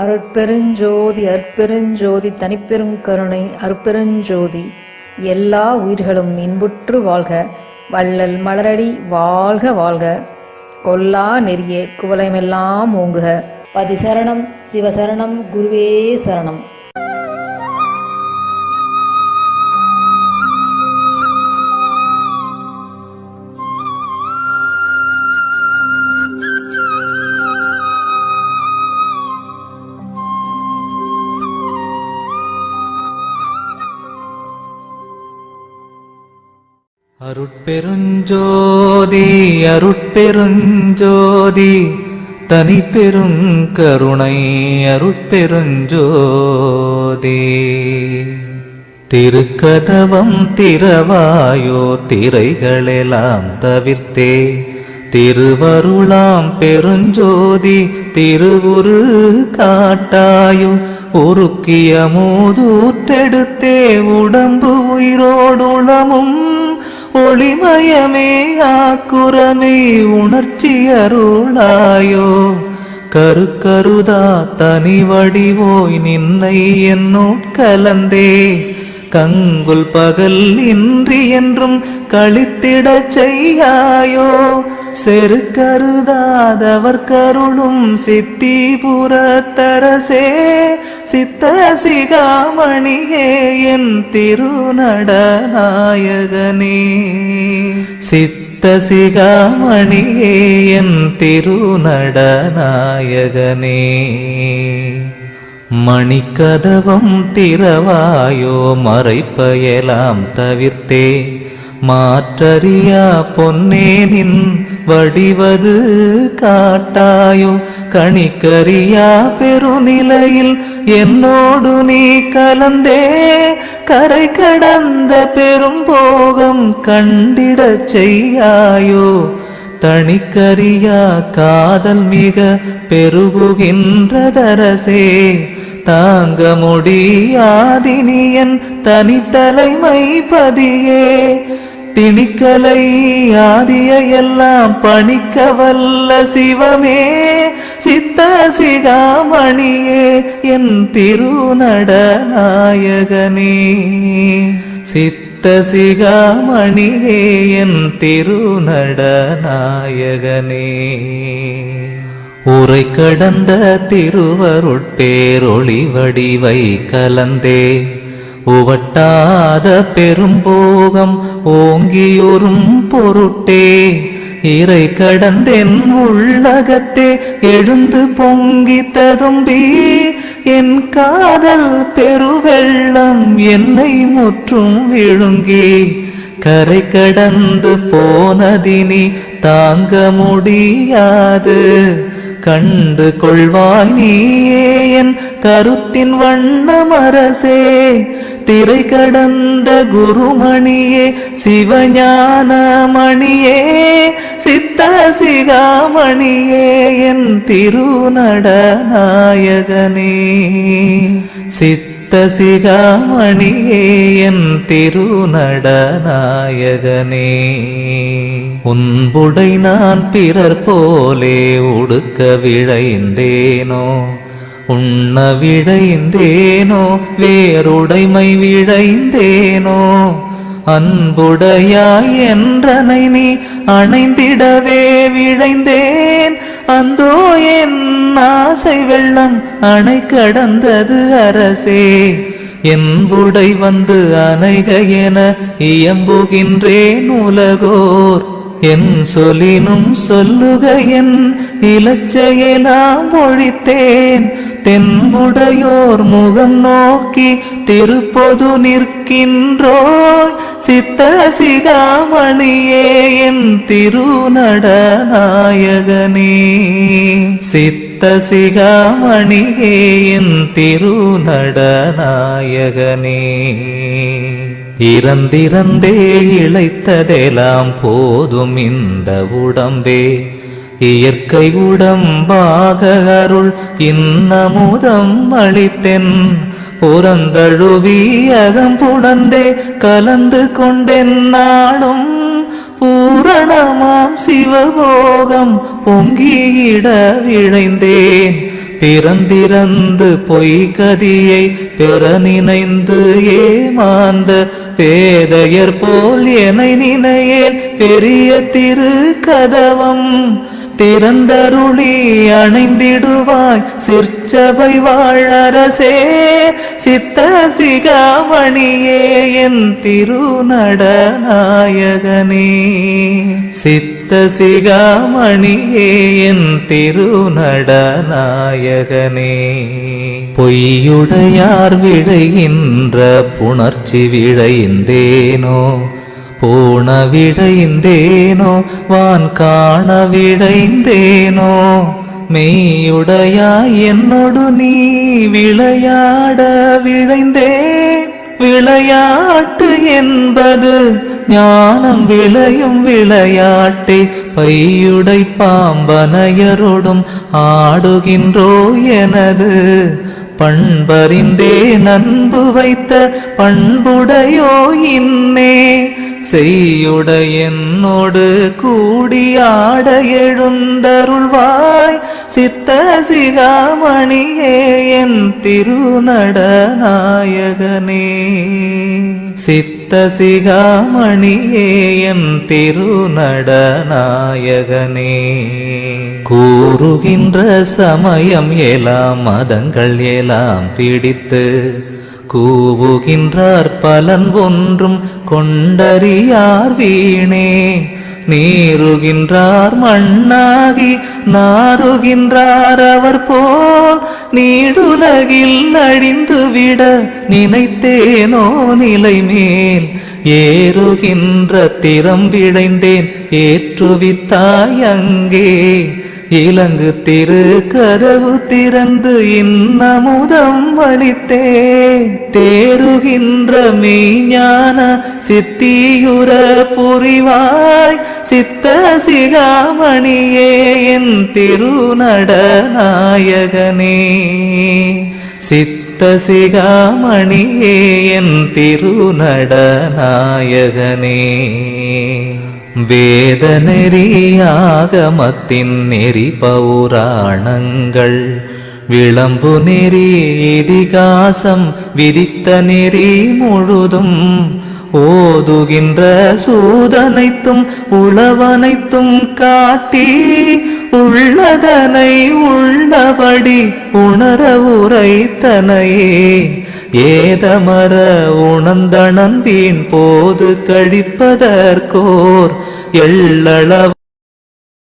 அருட்பெருஞ்சோதி அற்பெருஞ்சோதி தனிப்பெருங்கருணை அருட்பெருஞ்சோதி. எல்லா உயிர்களும் இன்புற்று வாழ்க, வள்ளல் மலரடி வாழ்க வாழ்க. கொல்லா நெறிய குவலயமெல்லாம் ஓங்குக. பதிசரணம் சிவசரணம் குருவே சரணம். அருட்பெருஞ்சோதி அருட்பெருஞ்சோதி தனிப்பெருங்கருணை அருட்பெருஞ்சோதி. திருக்கதவம் திறவாயோ திரைகளெல்லாம் தவிர்த்தே, திருவருளாம் பெருஞ்சோதி திருவுரு காட்டாயோ. உருக்கிய மூதூற்றெடுத்தே உடம்பு உயிரோடுளமும் ஒளிமயமே ஆக்குரமே உணர்ச்சி அருளாயோ. கருக்கருதா தனி வடிவோய் நின்னை என்னோட்கலந்தே, கங்குல் பகல் இன்றி என்றும் கழித்திடச் செய்யாயோ. செருக்கருதாதவர் கருளும் சித்திபுரத்தரசே, சித்த சிகாமணியே என் திருநடநாயகனே. சித்த சிகாமணியே என் திருநடநாயகனே. மணிக்கதவம் திறவாயோ மறைப்பயலாம் தவிர்த்தே, மாற்றறியா பொன்னே நின் வடிவது காட்டாயோ. கணிக்கறியா பெருநிலையில் என்னோடு நீ கலந்தே, கரை கடந்த பெரும் போகம் கண்டிடச் செய்யாயோ. தணிக்கறியா காதல் மிக பெருகுகின்றதரசே, தாங்க முடியாதினியன் தனித்தலைமை பதியே. திணிக்கலை ஆதிய எல்லாம் பணிக்க வல்ல சிவமே, சித்த சிகாமணியே என் திருநடநாயகனே. சித்த சிகாமணியே என் திருநடநாயகனே. உரை கடந்த திருவருட்பேரொளி வடிவை கலந்தே, உவட்டாத பெரும்போகம் ஓங்கியுறும் பொருட்டே. இறை கடந்தென் உள்ளகத்தே எழுந்து பொங்கி ததும்பி, என் காதல் பெருவெள்ளம் என்னை முற்றும் விழுங்கி. கரை கடந்து போனதினி தாங்க முடியாது, கண்டு கொள்வாய் நீயே என் கருத்தின் வண்ணமரசே. திரை கடந்த குருமணியே சிவஞானமணியே, சித்த சிகாமணியே என் திருநடநாயகனே. சித்த சிகாமணியே என் திருநடநாயகனே. உன்புடை நான் பிறர் போலே உடுக்க விழைந்தேனோ, உண்ண விழைந்தேனோ வேறுடைமை விழைந்தேனோ. அன்புடையாய் என்றனை நீ அணைந்திடவே விழைந்தேன், அந்தோ என் ஆசை வெள்ளம் அணை கடந்தது அரசே. என்புடை வந்து அணைக என இயம்புகின்றேன் உலகோர், என் சொல்லினும் சொல்லுக என் இலச்சையெல்லாம் ஒழித்தேன். தென்புடையோர் முகம் நோக்கி திருப்பொது நிற்கின்றோய், சித்த சிகாமணியே என் திருநடநாயகனே. சித்த சிகாமணியே என் திருநடநாயகனே. இறந்திறந்தே இழைத்ததெல்லாம் போதும் இந்த உடம்பே, இயற்கை உடம்பாக அருள் இன்னமுதம் அளித்தென். புறந்தழுவி அகம்புடந்தே கலந்து கொண்டென் நாடும், பூரணமாம் சிவபோகம் பொங்கியிட விழைந்தேன். பிறந்திறந்து பொய்கதியை பெற நினைந்து ஏமாந்த பேதையர் போல் எனை நினையேல் பெரிய திரு கதவம் திறந்தருளி அணைந்திடுவாய் சிற்சபை வாழரசே சித்த சிகாமணியே என் திருநடநாயகனே சித்த சிகாமணியே என் திருநடநாயகனே பொய்யுடையார் விடைகின்ற புணர்ச்சி விழைந்தேனோ பூண விடைந்தேனோ வான் காண விடைந்தேனோ மெய்யுடையாய் என்னொடு நீ விளையாட விழைந்தேன் விளையாட்டு என்பது ஞானம் விளையும் விளையாட்டே பையுடை பாம்பனையரோடும் ஆடுகின்றோ எனது பண்பறிந்தே நண்பு வைத்த பண்புடையோ இன்னே செய்யுடையனோடு கூடியாட எழுந்தருள்வாய் சித்த சிகாமணியே என் திருநடநாயகனே சித்த சிகாமணியே என் திருநடநாயகனே கூறுகின்ற சமயம் எல்லாம் மதங்கள் எல்லாம் பிடித்து கூவுகின்றார் பலன் ஒன்றும் கொண்டறியார் வீணே நீருகின்றார் மண்ணாகி நாருகின்றார் அவர் போல் நீடுலகில் அழிந்துவிட நினைத்தேனோ நிலை மேல் ஏறுகின்ற திறம் விழைந்தேன் ஏற்றுவித்தாய் அங்கே இலங்கு திரு கதவு திறந்து இன்னமுதம் அளித்தே தேறுகின்ற மெய்ஞான சித்தியுற புரிவாய் சித்த சிகாமணியே என் திருநடநாயகனே சித்த சிகாமணியே என் திருநடநாயகனே வேத நெறியாகமத்தின் நெறி பௌராணங்கள் விளம்பு நெறி இதிகாசம் விதித்த நெறி முழுதும் ஓதுகின்ற சூதனைத்தும் உளவனைத்தும் காட்டி உள்ளதனை உள்ளபடி உணர உரைத்தனையே ஏதமர உணர்ந்தனன் வீண் போது கழிப்பதற்கோர் எள்ளளவு